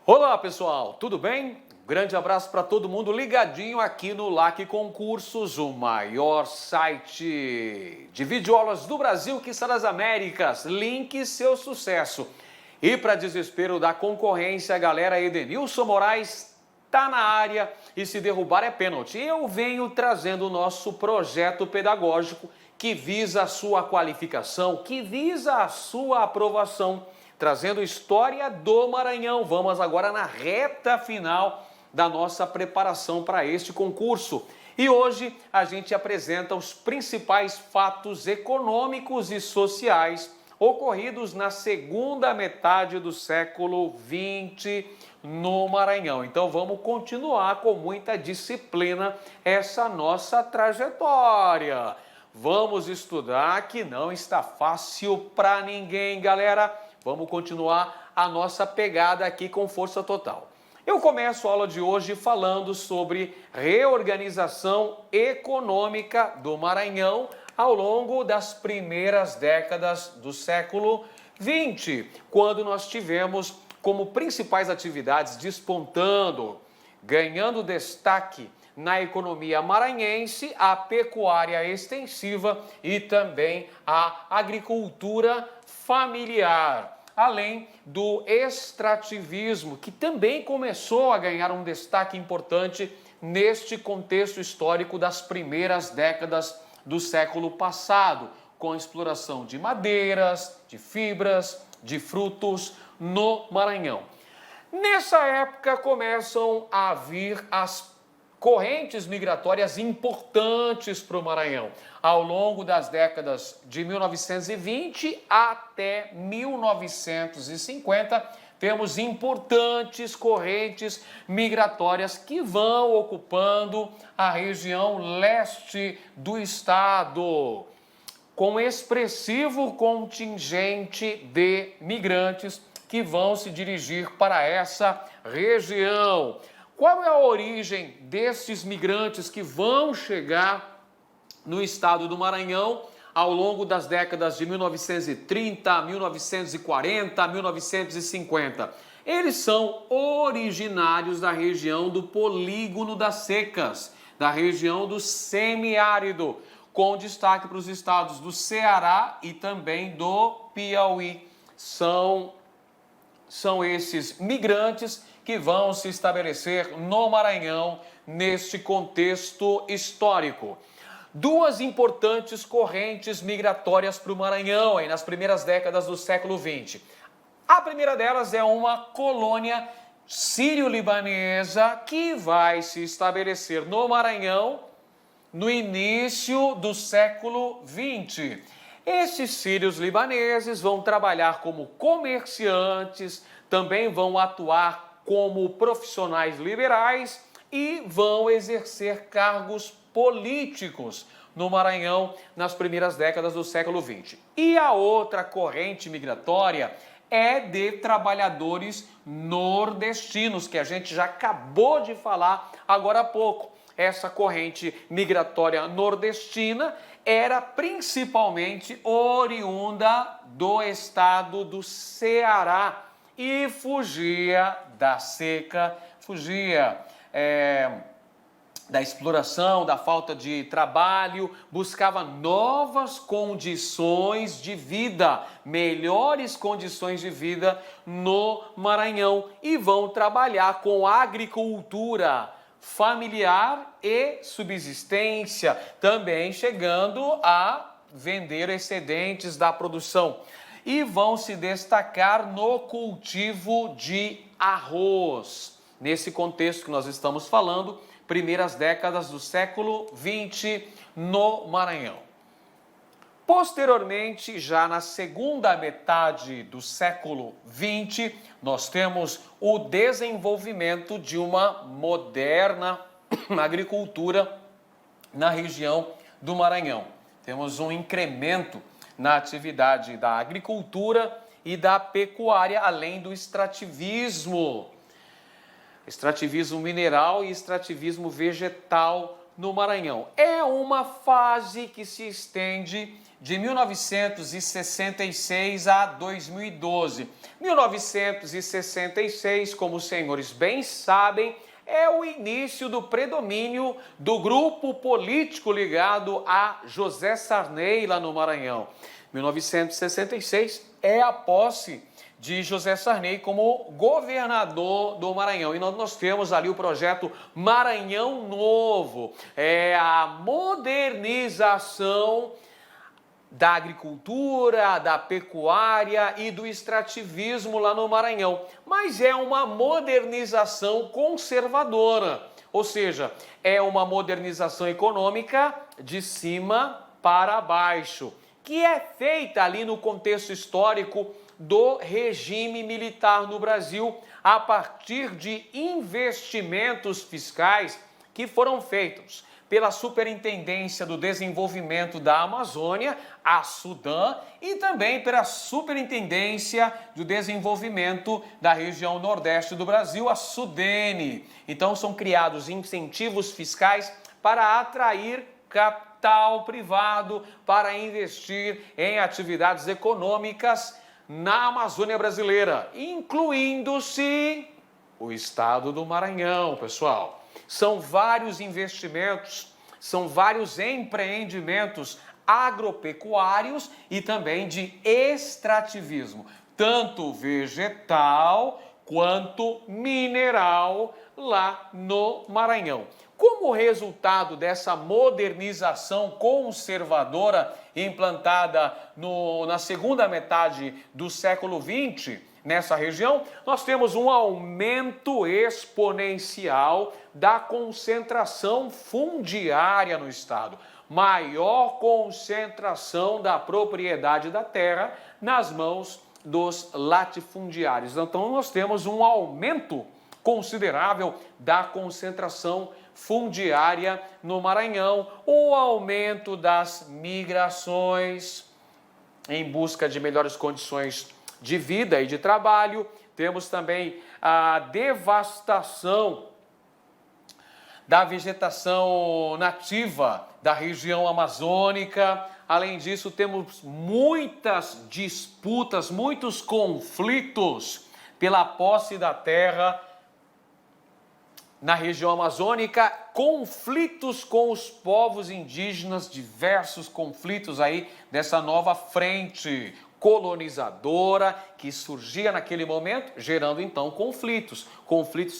Olá pessoal, tudo bem? Grande abraço para todo mundo ligadinho aqui no LAC Concursos, o maior site de videoaulas do Brasil, que está das Américas. Link seu sucesso. E para desespero da concorrência, galera, Edenilson Moraes tá na área e se derrubar é pênalti. Eu venho trazendo o nosso projeto pedagógico que visa a sua qualificação, que visa a sua aprovação, trazendo história do Maranhão. Vamos agora na reta final da nossa preparação para este concurso. E hoje a gente apresenta os principais fatos econômicos e sociais ocorridos na segunda metade do século XX no Maranhão. Então vamos continuar com muita disciplina essa nossa trajetória. Vamos estudar que não está fácil para ninguém, galera. Vamos continuar a nossa pegada aqui com força total. Eu começo a aula de hoje falando sobre reorganização econômica do Maranhão ao longo das primeiras décadas do século XX, quando nós tivemos como principais atividades despontando, ganhando destaque na economia maranhense, a pecuária extensiva e também a agricultura familiar, além do extrativismo, que também começou a ganhar um destaque importante neste contexto histórico das primeiras décadas do século passado, com a exploração de madeiras, de fibras, de frutos no Maranhão. Nessa época começam a vir as correntes migratórias importantes para o Maranhão. Ao longo das décadas de 1920 até 1950, temos importantes correntes migratórias que vão ocupando a região leste do estado, com expressivo contingente de migrantes que vão se dirigir para essa região. Qual é a origem desses migrantes que vão chegar no estado do Maranhão ao longo das décadas de 1930, 1940, 1950? Eles são originários da região do Polígono das Secas, da região do semiárido, com destaque para os estados do Ceará e também do Piauí. São esses migrantes que vão se estabelecer no Maranhão neste contexto histórico. Duas importantes correntes migratórias para o Maranhão aí nas primeiras décadas do século XX. A primeira delas é uma colônia sírio-libanesa que vai se estabelecer no Maranhão no início do século XX. Esses sírios libaneses vão trabalhar como comerciantes, também vão atuar como profissionais liberais e vão exercer cargos políticos no Maranhão nas primeiras décadas do século XX. E a outra corrente migratória é de trabalhadores nordestinos, que a gente já acabou de falar agora há pouco. Essa corrente migratória nordestina era principalmente oriunda do estado do Ceará e fugia da seca, fugia da exploração, da falta de trabalho, buscava novas condições de vida, melhores condições de vida no Maranhão e vão trabalhar com agricultura familiar e subsistência, também chegando a vender excedentes da produção. E vão se destacar no cultivo de arroz. Nesse contexto que nós estamos falando, primeiras décadas do século XX no Maranhão. Posteriormente, já na segunda metade do século XX, nós temos o desenvolvimento de uma moderna agricultura na região do Maranhão. Temos um incremento na atividade da agricultura e da pecuária, além do extrativismo mineral e extrativismo vegetal no Maranhão. É uma fase que se estende de 1966 a 2012. 1966, como os senhores bem sabem, é o início do predomínio do grupo político ligado a José Sarney lá no Maranhão. 1966 é a posse de José Sarney como governador do Maranhão. E nós temos ali o projeto Maranhão Novo, é a modernização da agricultura, da pecuária e do extrativismo lá no Maranhão. Mas é uma modernização conservadora, ou seja, é uma modernização econômica de cima para baixo, que é feita ali no contexto histórico do regime militar no Brasil, a partir de investimentos fiscais que foram feitos pela Superintendência do Desenvolvimento da Amazônia, a SUDAM, e também pela Superintendência do Desenvolvimento da região Nordeste do Brasil, a SUDENE. Então, são criados incentivos fiscais para atrair capital privado para investir em atividades econômicas na Amazônia brasileira, incluindo-se o estado do Maranhão, pessoal. São vários investimentos, são vários empreendimentos agropecuários e também de extrativismo, tanto vegetal quanto mineral lá no Maranhão. Como resultado dessa modernização conservadora implantada na segunda metade do século XX, nessa região, nós temos um aumento exponencial da concentração fundiária no estado. Maior concentração da propriedade da terra nas mãos dos latifundiários. Então, nós temos um aumento considerável da concentração fundiária no Maranhão, o aumento das migrações em busca de melhores condições de vida e de trabalho. Temos também a devastação da vegetação nativa da região amazônica. Além disso, temos muitas disputas, muitos conflitos pela posse da terra na região amazônica, conflitos com os povos indígenas, diversos conflitos aí dessa nova frente colonizadora que surgia naquele momento, gerando então conflitos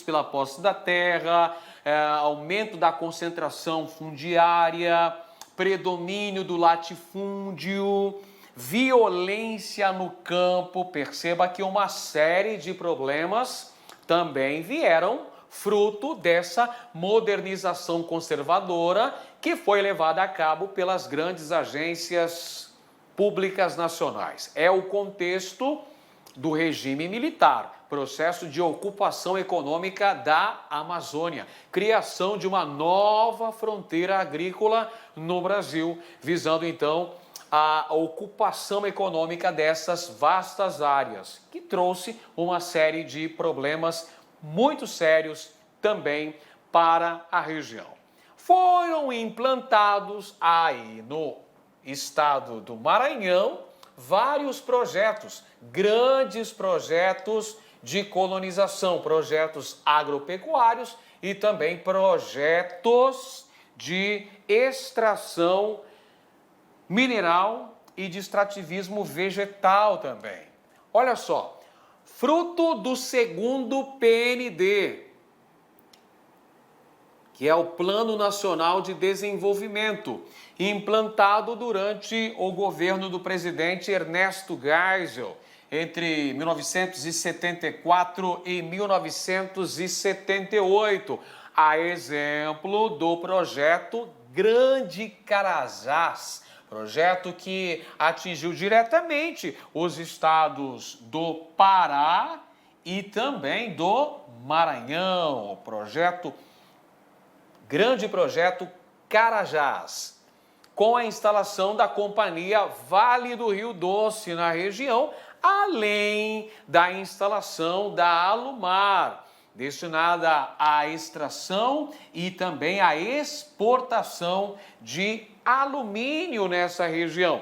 pela posse da terra, aumento da concentração fundiária, predomínio do latifúndio, violência no campo. Perceba que uma série de problemas também vieram fruto dessa modernização conservadora que foi levada a cabo pelas grandes agências públicas nacionais. É o contexto do regime militar, processo de ocupação econômica da Amazônia, criação de uma nova fronteira agrícola no Brasil, visando então a ocupação econômica dessas vastas áreas, que trouxe uma série de problemas muito sérios também para a região. Foram implantados aí no estado do Maranhão vários projetos, grandes projetos de colonização, projetos agropecuários e também projetos de extração mineral e de extrativismo vegetal também. Olha só, fruto do segundo PND, que é o Plano Nacional de Desenvolvimento, implantado durante o governo do presidente Ernesto Geisel, entre 1974 e 1978, a exemplo do projeto Grande Carajás, projeto que atingiu diretamente os estados do Pará e também do Maranhão, grande projeto Carajás, com a instalação da Companhia Vale do Rio Doce na região, além da instalação da Alumar, destinada à extração e também à exportação de alumínio nessa região.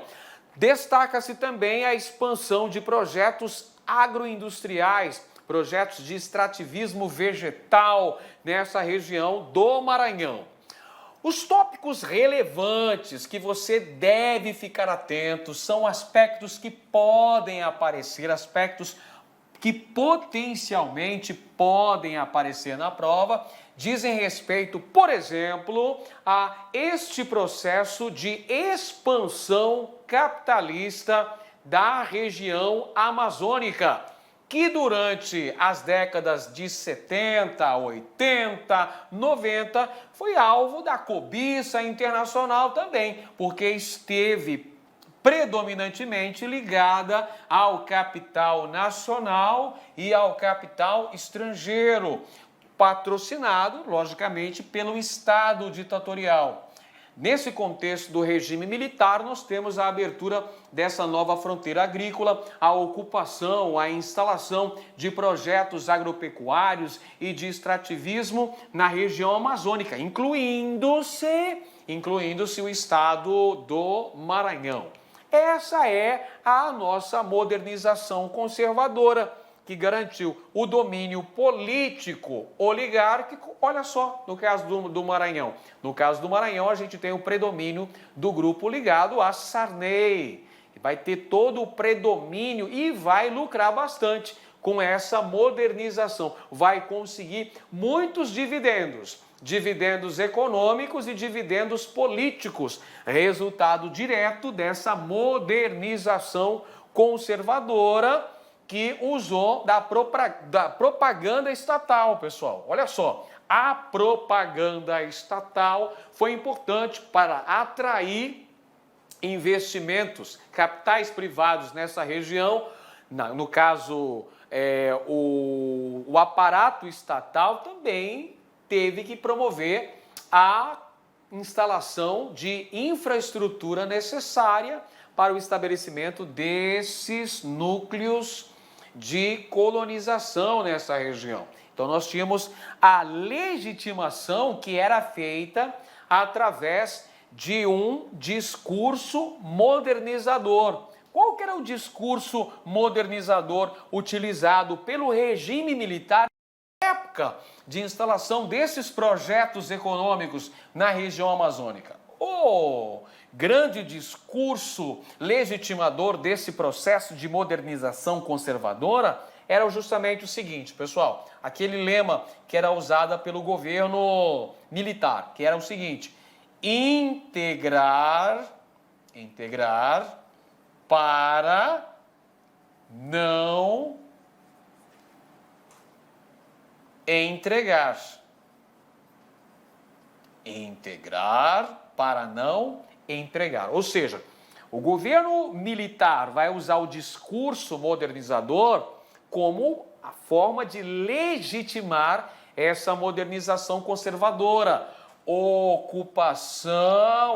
Destaca-se também a expansão de projetos agroindustriais, projetos de extrativismo vegetal nessa região do Maranhão. Os tópicos relevantes que você deve ficar atento são aspectos que podem aparecer, aspectos que potencialmente podem aparecer na prova, dizem respeito, por exemplo, a este processo de expansão capitalista da região amazônica, que durante as décadas de 70, 80, 90 foi alvo da cobiça internacional também, porque esteve predominantemente ligada ao capital nacional e ao capital estrangeiro, patrocinado, logicamente, pelo Estado ditatorial. Nesse contexto do regime militar, nós temos a abertura dessa nova fronteira agrícola, a ocupação, a instalação de projetos agropecuários e de extrativismo na região amazônica, incluindo-se o estado do Maranhão. Essa é a nossa modernização conservadora, que garantiu o domínio político oligárquico. Olha só, no caso do Maranhão. No caso do Maranhão, a gente tem o predomínio do grupo ligado a Sarney. Vai ter todo o predomínio e vai lucrar bastante com essa modernização. Vai conseguir muitos dividendos. Dividendos econômicos e dividendos políticos. Resultado direto dessa modernização conservadora que usou da propaganda estatal, pessoal. Olha só, a propaganda estatal foi importante para atrair investimentos, capitais privados nessa região. No caso, o aparato estatal também teve que promover a instalação de infraestrutura necessária para o estabelecimento desses núcleos de colonização nessa região. Então nós tínhamos a legitimação que era feita através de um discurso modernizador. Qual que era o discurso modernizador utilizado pelo regime militar na época de instalação desses projetos econômicos na região amazônica? O grande discurso legitimador desse processo de modernização conservadora era justamente o seguinte, pessoal, aquele lema que era usado pelo governo militar, que era o seguinte: integrar para não entregar. Integrar para não entregar. Ou seja, o governo militar vai usar o discurso modernizador como a forma de legitimar essa modernização conservadora. Ocupação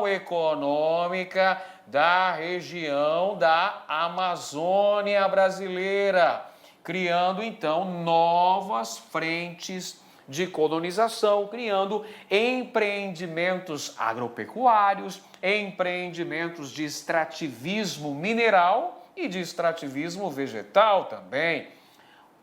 econômica da região da Amazônia brasileira, criando então novas frentes de colonização, criando empreendimentos agropecuários, empreendimentos de extrativismo mineral e de extrativismo vegetal também.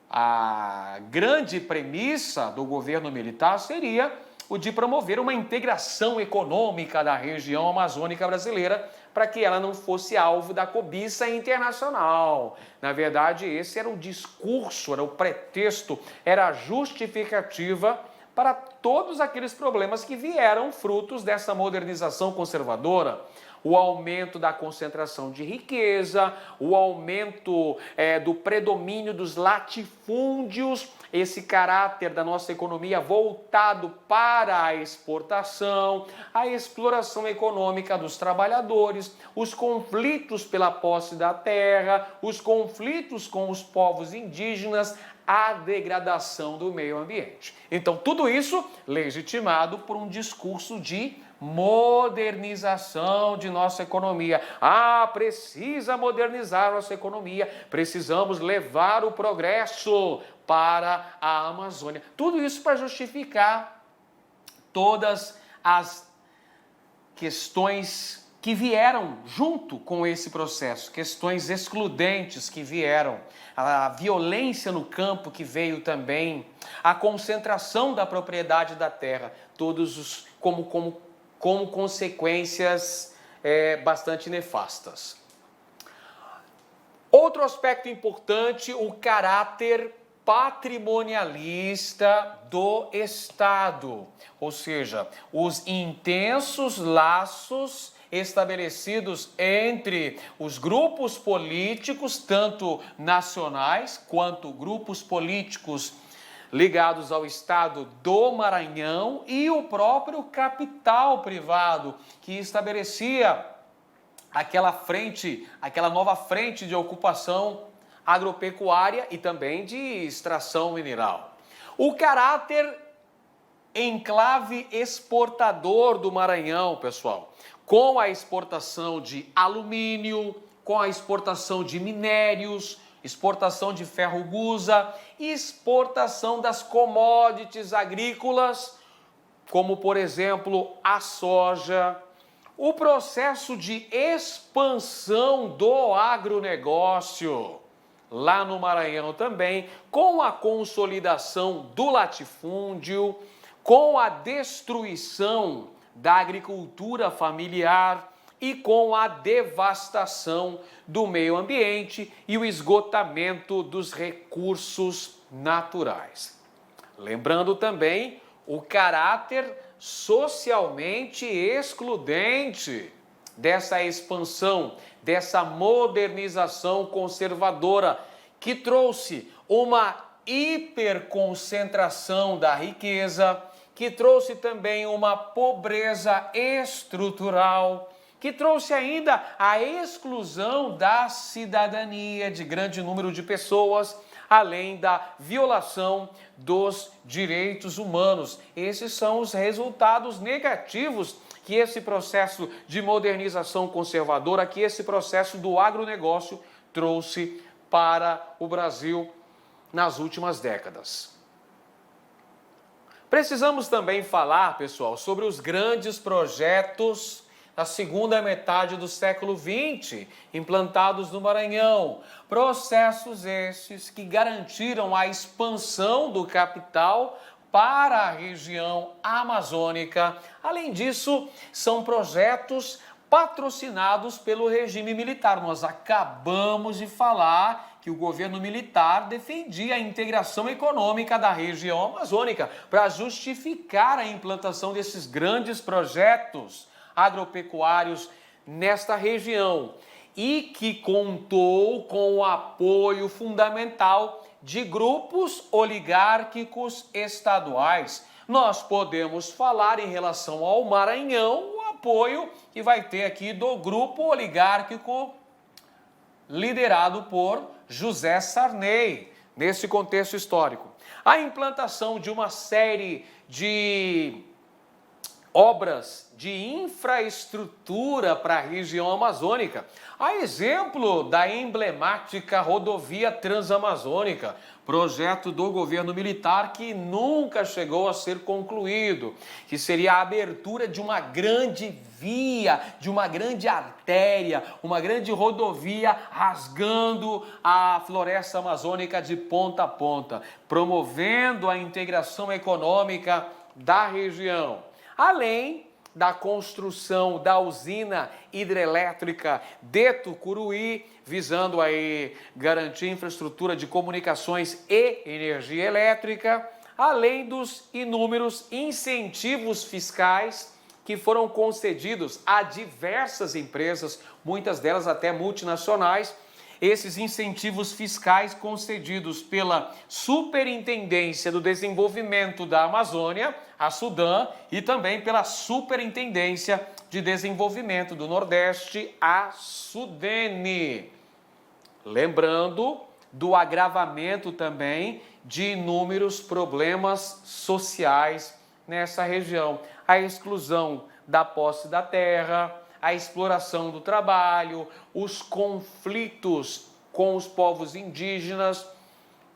A grande premissa do governo militar seria o de promover uma integração econômica da região amazônica brasileira para que ela não fosse alvo da cobiça internacional. Na verdade, esse era o discurso, era o pretexto, era a justificativa para todos aqueles problemas que vieram frutos dessa modernização conservadora. O aumento da concentração de riqueza, o aumento do predomínio dos latifúndios, esse caráter da nossa economia voltado para a exportação, a exploração econômica dos trabalhadores, os conflitos pela posse da terra, os conflitos com os povos indígenas, a degradação do meio ambiente. Então, tudo isso legitimado por um discurso de modernização de nossa economia. Precisa modernizar nossa economia, precisamos levar o progresso para a Amazônia. Tudo isso para justificar todas as questões que vieram junto com esse processo, questões excludentes que vieram, a violência no campo que veio também, a concentração da propriedade da terra, todos como consequências bastante nefastas. Outro aspecto importante, o caráter patrimonialista do Estado, ou seja, os intensos laços estabelecidos entre os grupos políticos, tanto nacionais quanto grupos políticos ligados ao Estado do Maranhão e o próprio capital privado, que estabelecia aquela nova frente de ocupação agropecuária e também de extração mineral. O caráter enclave exportador do Maranhão, pessoal, com a exportação de alumínio, com a exportação de minérios, exportação de ferro-gusa, exportação das commodities agrícolas, como, por exemplo, a soja, o processo de expansão do agronegócio, lá no Maranhão também, com a consolidação do latifúndio, com a destruição da agricultura familiar e com a devastação do meio ambiente e o esgotamento dos recursos naturais. Lembrando também o caráter socialmente excludente dessa expansão, dessa modernização conservadora, que trouxe uma hiperconcentração da riqueza, que trouxe também uma pobreza estrutural, que trouxe ainda a exclusão da cidadania de grande número de pessoas, além da violação dos direitos humanos. Esses são os resultados negativos que esse processo de modernização conservadora, que esse processo do agronegócio trouxe para o Brasil nas últimas décadas. Precisamos também falar, pessoal, sobre os grandes projetos da segunda metade do século XX, implantados no Maranhão. Processos esses que garantiram a expansão do capital para a região amazônica. Além disso, são projetos patrocinados pelo regime militar. Nós acabamos de falar que o governo militar defendia a integração econômica da região amazônica para justificar a implantação desses grandes projetos agropecuários nesta região e que contou com o apoio fundamental de grupos oligárquicos estaduais. Nós podemos falar em relação ao Maranhão, o apoio que vai ter aqui do grupo oligárquico liderado por José Sarney, nesse contexto histórico. A implantação de uma série de obras de infraestrutura para a região amazônica, a exemplo da emblemática rodovia Transamazônica, projeto do governo militar que nunca chegou a ser concluído, que seria a abertura de uma grande via, de uma grande artéria, uma grande rodovia rasgando a floresta amazônica de ponta a ponta, promovendo a integração econômica da região. Além da construção da usina hidrelétrica de Tucuruí, visando aí garantir infraestrutura de comunicações e energia elétrica, além dos inúmeros incentivos fiscais que foram concedidos a diversas empresas, muitas delas até multinacionais. Esses incentivos fiscais concedidos pela Superintendência do Desenvolvimento da Amazônia, a SUDAM, e também pela Superintendência de Desenvolvimento do Nordeste, a SUDENE. Lembrando do agravamento também de inúmeros problemas sociais nessa região. A exclusão da posse da terra, a exploração do trabalho, os conflitos com os povos indígenas,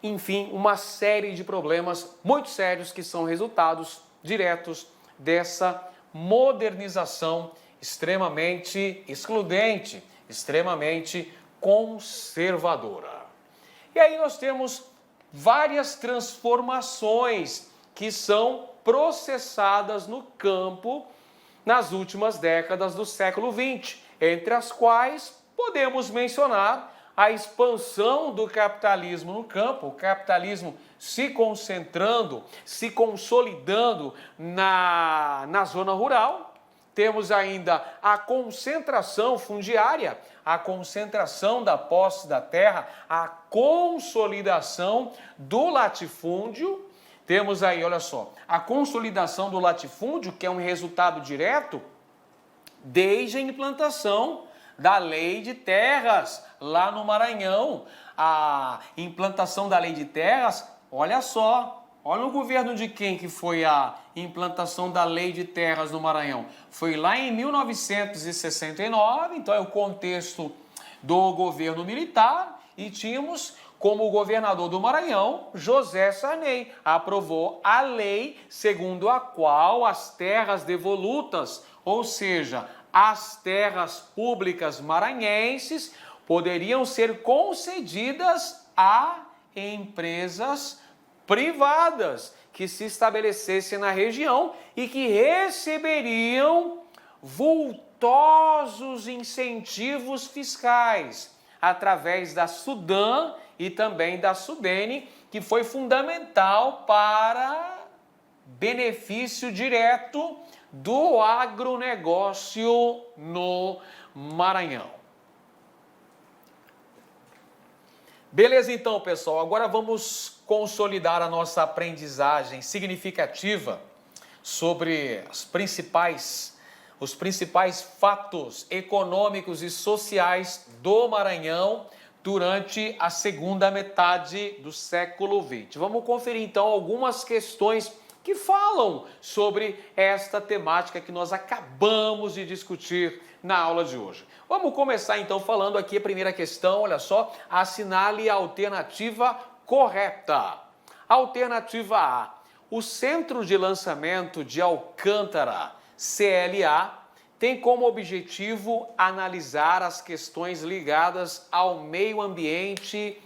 enfim, uma série de problemas muito sérios que são resultados diretos dessa modernização extremamente excludente, extremamente conservadora. E aí nós temos várias transformações que são processadas no campo nas últimas décadas do século XX, entre as quais podemos mencionar a expansão do capitalismo no campo, o capitalismo se concentrando, se consolidando na zona rural. Temos ainda a concentração fundiária, a concentração da posse da terra, a consolidação do latifúndio. Temos aí, olha só, a consolidação do latifúndio, que é um resultado direto desde a implantação da Lei de Terras, lá no Maranhão. A implantação da Lei de Terras, olha só, olha o governo de quem que foi a implantação da Lei de Terras no Maranhão. Foi lá em 1969, então é o contexto do governo militar, e tínhamos como governador do Maranhão, José Sarney, aprovou a lei segundo a qual as terras devolutas, ou seja, as terras públicas maranhenses, poderiam ser concedidas a empresas privadas que se estabelecessem na região e que receberiam vultosos incentivos fiscais através da Sudan e também da Sudene, que foi fundamental para benefício direto do agronegócio no Maranhão. Beleza então, pessoal, agora vamos consolidar a nossa aprendizagem significativa sobre os principais fatos econômicos e sociais do Maranhão durante a segunda metade do século XX. Vamos conferir então algumas questões que falam sobre esta temática que nós acabamos de discutir na aula de hoje. Vamos começar então falando aqui a primeira questão, olha só, assinale a alternativa correta. Alternativa A, o Centro de Lançamento de Alcântara, CLA, tem como objetivo analisar as questões ligadas ao meio ambiente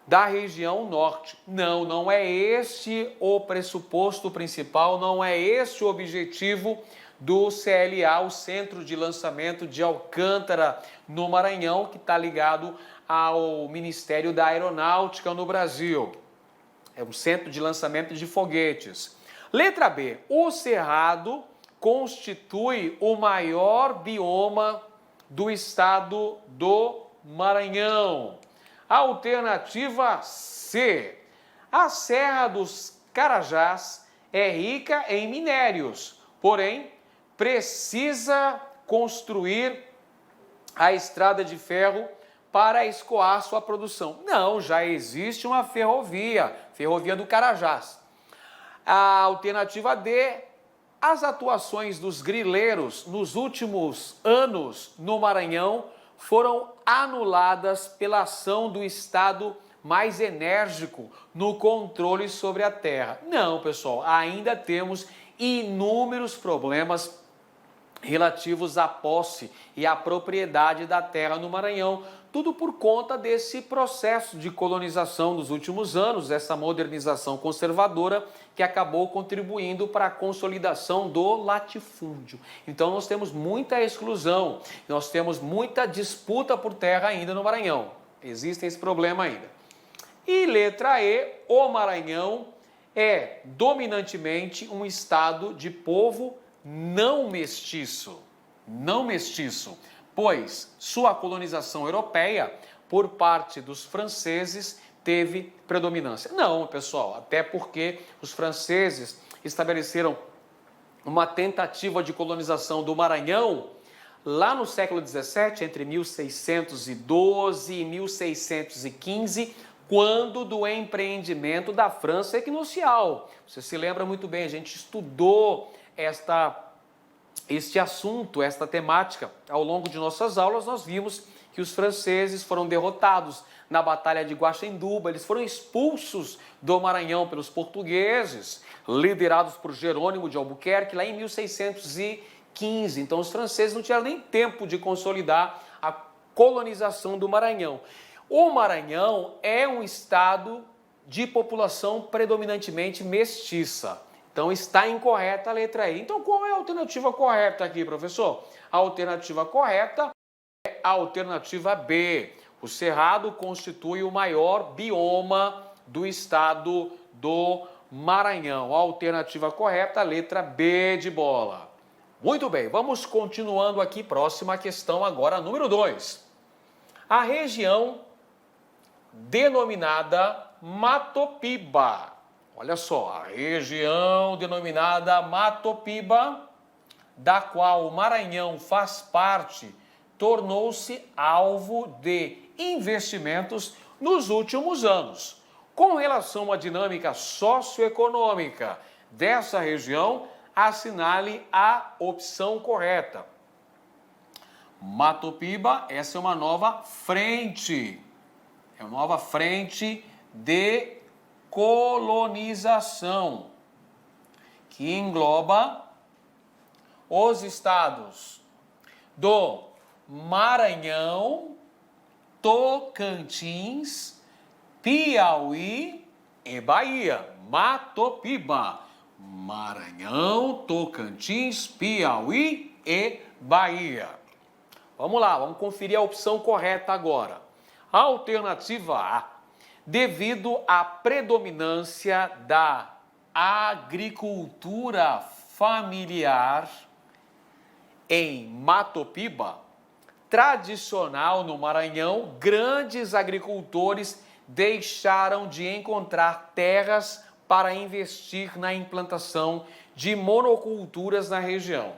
da região norte. Não, não é este o pressuposto principal, não é este o objetivo do CLA, o Centro de Lançamento de Alcântara, no Maranhão, que está ligado ao Ministério da Aeronáutica no Brasil. É um centro de lançamento de foguetes. Letra B, o Cerrado constitui o maior bioma do estado do Maranhão. Alternativa C, a Serra dos Carajás é rica em minérios, porém precisa construir a estrada de ferro para escoar sua produção. Não, já existe uma ferrovia do Carajás. A alternativa D, as atuações dos grileiros nos últimos anos no Maranhão foram anuladas pela ação do Estado mais enérgico no controle sobre a terra. Não, pessoal, ainda temos inúmeros problemas relativos à posse e à propriedade da terra no Maranhão, tudo por conta desse processo de colonização dos últimos anos, essa modernização conservadora que acabou contribuindo para a consolidação do latifúndio. Então nós temos muita exclusão, nós temos muita disputa por terra ainda no Maranhão. Existe esse problema ainda. E letra E, o Maranhão é dominantemente um estado de povo não mestiço, pois sua colonização europeia por parte dos franceses teve predominância. Não, pessoal, até porque os franceses estabeleceram uma tentativa de colonização do Maranhão lá no século XVII, entre 1612 e 1615, quando do empreendimento da França equinocial. Você se lembra muito bem, a gente estudou este assunto, esta temática, ao longo de nossas aulas, nós vimos que os franceses foram derrotados na Batalha de Guaxenduba. Eles foram expulsos do Maranhão pelos portugueses, liderados por Jerônimo de Albuquerque, lá em 1615. Então, os franceses não tiveram nem tempo de consolidar a colonização do Maranhão. O Maranhão é um estado de população predominantemente mestiça. Então, está incorreta a letra E. Então, qual é a alternativa correta aqui, professor? A alternativa correta é a alternativa B. O Cerrado constitui o maior bioma do estado do Maranhão. A alternativa correta, a letra B de bola. Muito bem, vamos continuando aqui. Próxima questão agora, número 2. A região denominada Mato Piba. Olha só, a região denominada Mato Piba, da qual o Maranhão faz parte, tornou-se alvo de investimentos nos últimos anos. Com relação à dinâmica socioeconômica dessa região, assinale a opção correta. Mato Piba, essa é uma nova frente. É uma nova frente de colonização que engloba os estados do Maranhão, Tocantins, Piauí e Bahia. Mato Piba, Maranhão, Tocantins, Piauí e Bahia. Vamos lá, vamos conferir a opção correta agora. Alternativa A. Devido à predominância da agricultura familiar em Mato Piba, tradicional no Maranhão, grandes agricultores deixaram de encontrar terras para investir na implantação de monoculturas na região.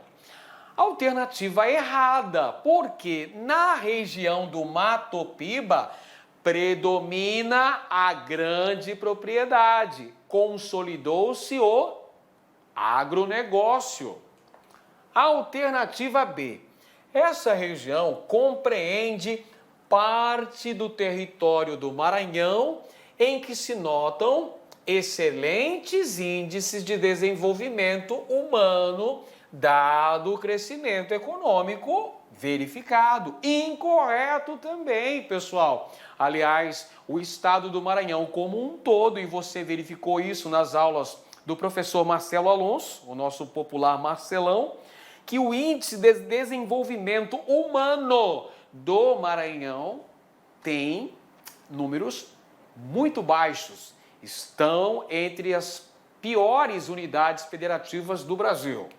Alternativa errada, porque na região do Mato Piba predomina a grande propriedade, consolidou-se o agronegócio. Alternativa B. Essa região compreende parte do território do Maranhão em que se notam excelentes índices de desenvolvimento humano, dado o crescimento econômico verificado. Incorreto também, pessoal. Aliás, o estado do Maranhão como um todo, e você verificou isso nas aulas do professor Marcelo Alonso, o nosso popular Marcelão, que o índice de desenvolvimento humano do Maranhão tem números muito baixos. Estão entre as piores unidades federativas do Brasil.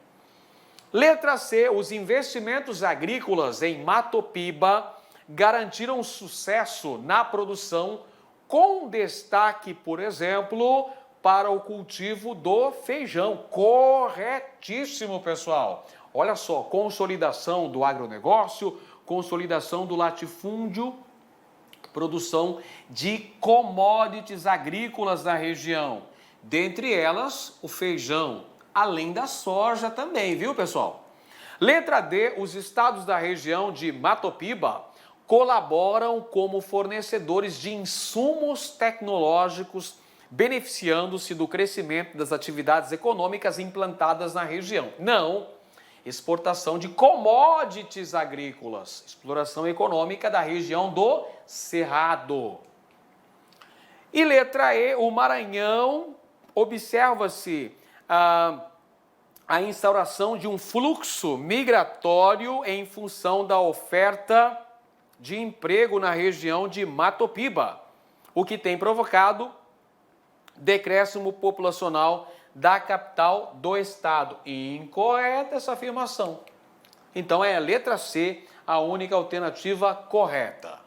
Letra C. Os investimentos agrícolas em Mato Piba garantiram sucesso na produção, com destaque, por exemplo, para o cultivo do feijão. Corretíssimo, pessoal. Olha só, consolidação do agronegócio, consolidação do latifúndio, produção de commodities agrícolas na região. Dentre elas, o feijão, além da soja também, viu, pessoal? Letra D. Os estados da região de Mato Piba colaboram como fornecedores de insumos tecnológicos, beneficiando-se do crescimento das atividades econômicas implantadas na região. Não, exportação de commodities agrícolas, exploração econômica da região do Cerrado. E letra E, o Maranhão, observa-se a instauração de um fluxo migratório em função da oferta de emprego na região de Mato Piba, o que tem provocado decréscimo populacional da capital do estado. Incorreta essa afirmação. Então é a letra C a única alternativa correta.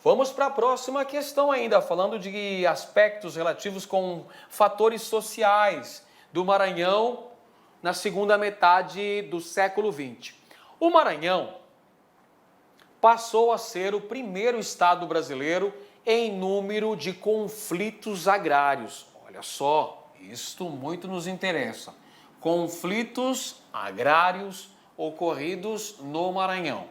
Vamos para a próxima questão ainda, falando de aspectos relativos com fatores sociais do Maranhão na segunda metade do século XX. O Maranhão passou a ser o primeiro estado brasileiro em número de conflitos agrários. Olha só, isto muito nos interessa. Conflitos agrários ocorridos no Maranhão.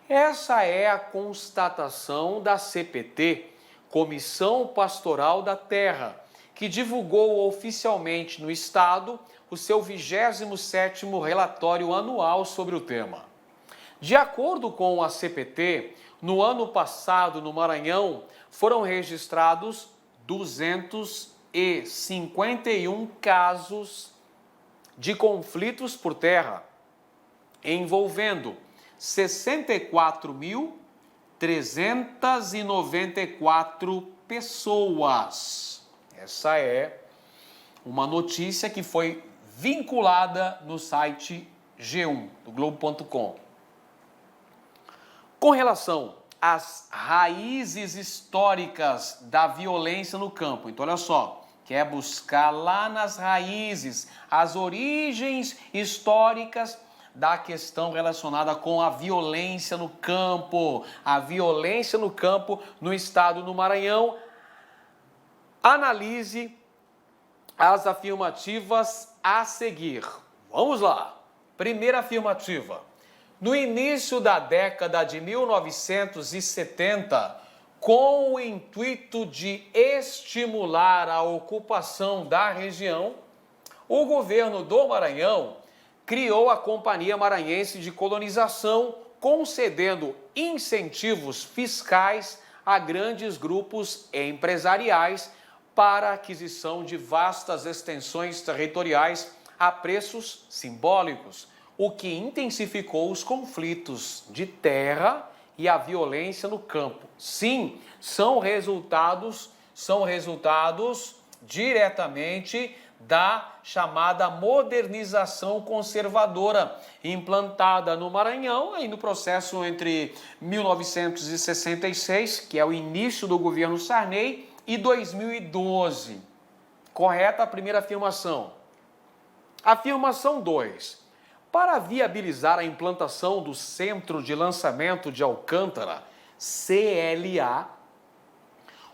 Essa é a constatação da CPT, Comissão Pastoral da Terra, que divulgou oficialmente no Estado o seu 27º relatório anual sobre o tema. De acordo com a CPT, no ano passado, no Maranhão, foram registrados 251 casos de conflitos por terra, envolvendo 64.394 pessoas. Essa é uma notícia que foi vinculada no site G1, do Globo.com. Com relação às raízes históricas da violência no campo, então olha só, quer buscar lá nas raízes, as origens históricas da questão relacionada com a violência no campo no estado do Maranhão. Analise as afirmativas a seguir. Vamos lá. Primeira afirmativa. No início da década de 1970, com o intuito de estimular a ocupação da região, o governo do Maranhão criou a Companhia Maranhense de Colonização, concedendo incentivos fiscais a grandes grupos empresariais para a aquisição de vastas extensões territoriais a preços simbólicos, o que intensificou os conflitos de terra e a violência no campo. Sim, são resultados diretamente da chamada modernização conservadora implantada no Maranhão aí no processo entre 1966, que é o início do governo Sarney, e 2012. Correta a primeira afirmação. Afirmação 2. Para viabilizar a implantação do Centro de Lançamento de Alcântara, CLA,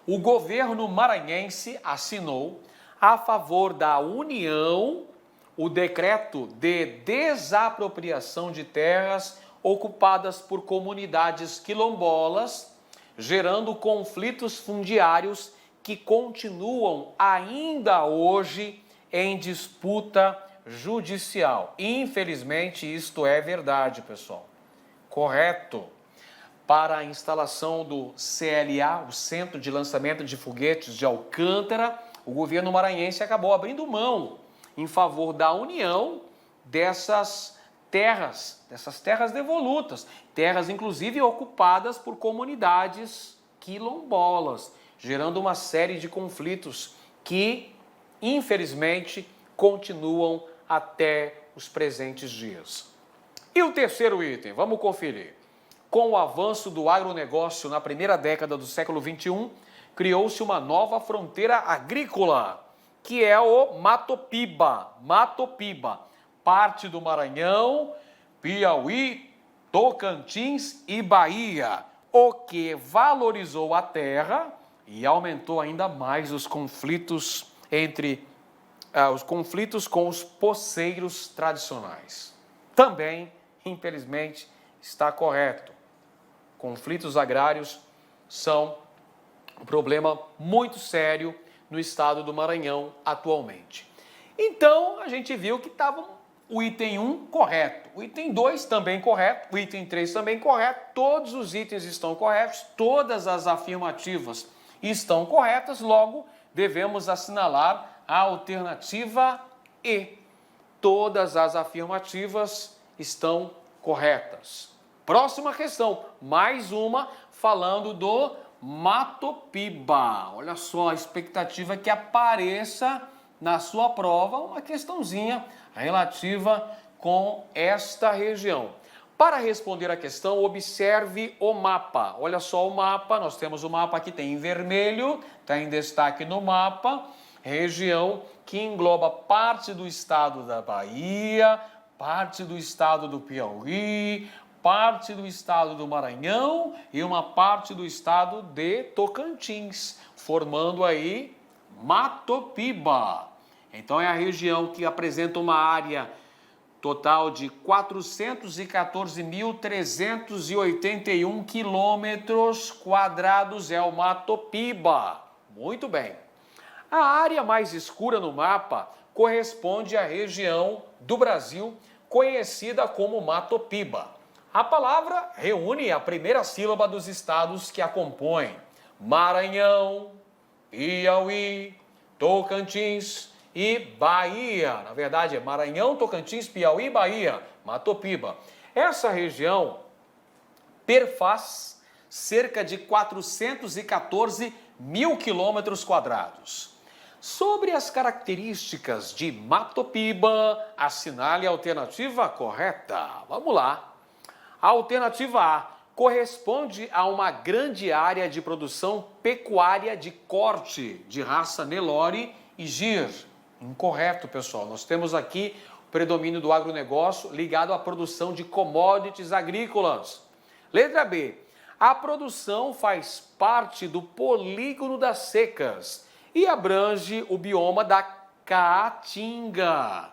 o governo maranhense assinou, a favor da União, o decreto de desapropriação de terras ocupadas por comunidades quilombolas, gerando conflitos fundiários que continuam ainda hoje em disputa judicial. Infelizmente, isto é verdade, pessoal. Correto. Para a instalação do CLA, o Centro de Lançamento de Foguetes de Alcântara, o governo maranhense acabou abrindo mão em favor da União dessas terras devolutas, terras inclusive ocupadas por comunidades quilombolas, gerando uma série de conflitos que, infelizmente, continuam até os presentes dias. E o terceiro item, vamos conferir. Com o avanço do agronegócio na primeira década do século XXI, criou-se uma nova fronteira agrícola, que é o Mato Piba, parte do Maranhão, Piauí, Tocantins e Bahia, o que valorizou a terra e aumentou ainda mais os conflitos com os poceiros tradicionais. Também, infelizmente, está correto. Conflitos agrários são um problema muito sério no estado do Maranhão atualmente. Então, a gente viu que estava o item 1 correto, o item 2 também correto, o item 3 também correto, todos os itens estão corretos, todas as afirmativas estão corretas, logo devemos assinalar a alternativa E. Todas as afirmativas estão corretas. Próxima questão, mais uma falando do Mato Piba. Olha só, a expectativa é que apareça na sua prova uma questãozinha relativa com esta região. Para responder a questão, observe o mapa. Olha só o mapa, nós temos o mapa aqui, tem em vermelho, está em destaque no mapa, região que engloba parte do estado da Bahia, parte do estado do Piauí, parte do estado do Maranhão e uma parte do estado de Tocantins, formando aí Mato Piba. Então é a região que apresenta uma área total de 414.381 quilômetros quadrados é o Matopiba. Muito bem. A área mais escura no mapa corresponde à região do Brasil conhecida como Matopiba. A palavra reúne a primeira sílaba dos estados que a compõem: Maranhão, Piauí, Tocantins e Bahia. Na verdade, é Maranhão, Tocantins, Piauí e Bahia, Matopiba. Essa região perfaz cerca de 414 mil quilômetros quadrados. Sobre as características de Matopiba, assinale a alternativa correta. Vamos lá. A alternativa A corresponde a uma grande área de produção pecuária de corte de raça Nelore e Gir. Incorreto, pessoal. Nós temos aqui o predomínio do agronegócio ligado à produção de commodities agrícolas. Letra B. A produção faz parte do polígono das secas e abrange o bioma da Caatinga.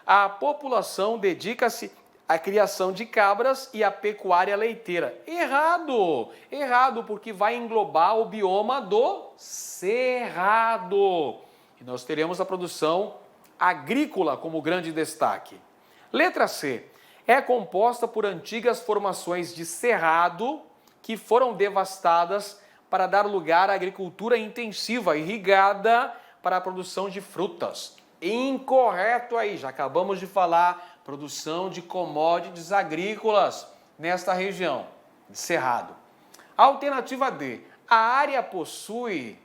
A população dedica-se à criação de cabras e à pecuária leiteira. Errado! Errado, porque vai englobar o bioma do Cerrado. E nós teremos a produção agrícola como grande destaque. Letra C. É composta por antigas formações de cerrado que foram devastadas para dar lugar à agricultura intensiva, irrigada para a produção de frutas. Incorreto aí, já acabamos de falar, produção de commodities agrícolas nesta região de Cerrado. Alternativa D. A área possui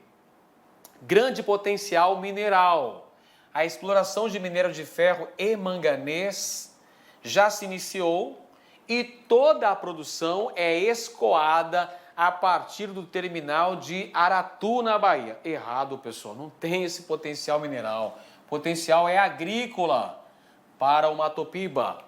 grande potencial mineral. A exploração de minério de ferro e manganês já se iniciou e toda a produção é escoada a partir do terminal de Aratu, na Bahia. Errado, pessoal, não tem esse potencial mineral. O potencial é agrícola para o Matopiba.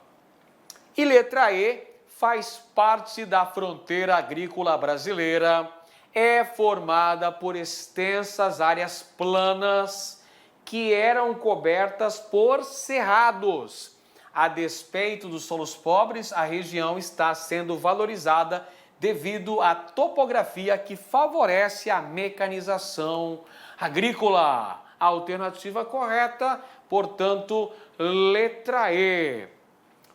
E letra E faz parte da fronteira agrícola brasileira. É formada por extensas áreas planas que eram cobertas por cerrados. A despeito dos solos pobres, a região está sendo valorizada devido à topografia que favorece a mecanização agrícola. A alternativa correta, portanto, letra E.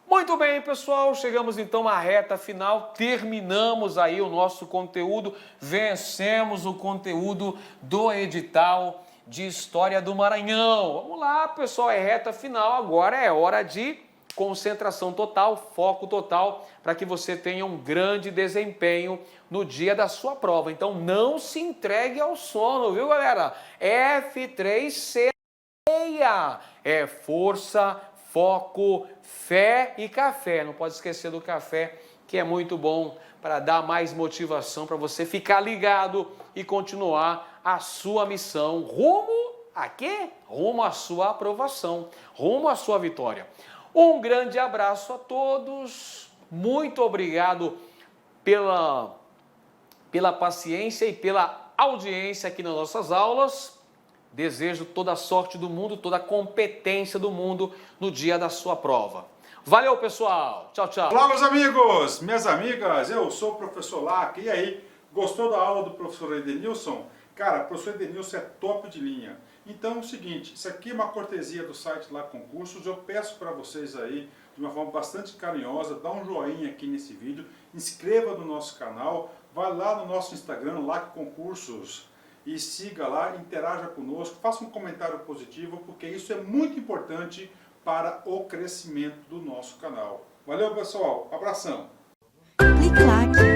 Muito bem, pessoal, chegamos então à reta final, terminamos aí o nosso conteúdo, vencemos o conteúdo do edital de História do Maranhão. Vamos lá, pessoal, é reta final, agora é hora de concentração total, foco total, para que você tenha um grande desempenho no dia da sua prova. Então, não se entregue ao sono, viu, galera? F3C é força, foco, fé e café. Não pode esquecer do café, que é muito bom para dar mais motivação, para você ficar ligado e continuar a sua missão rumo a quê? Rumo à sua aprovação, rumo à sua vitória. Um grande abraço a todos, muito obrigado pela paciência e pela audiência aqui nas nossas aulas. Desejo toda a sorte do mundo, toda a competência do mundo no dia da sua prova. Valeu, pessoal. Tchau, tchau. Olá, meus amigos, minhas amigas. Eu sou o professor Lac. E aí, gostou da aula do professor Edenilson? Cara, o professor Edenilson é top de linha. Então é o seguinte, isso aqui é uma cortesia do site Lac Concursos. Eu peço para vocês aí, de uma forma bastante carinhosa, dá um joinha aqui nesse vídeo, inscreva no nosso canal, vai lá no nosso Instagram, Lac Concursos, e siga lá, interaja conosco, faça um comentário positivo, porque isso é muito importante para o crescimento do nosso canal. Valeu, pessoal. Abração. Clique Lac.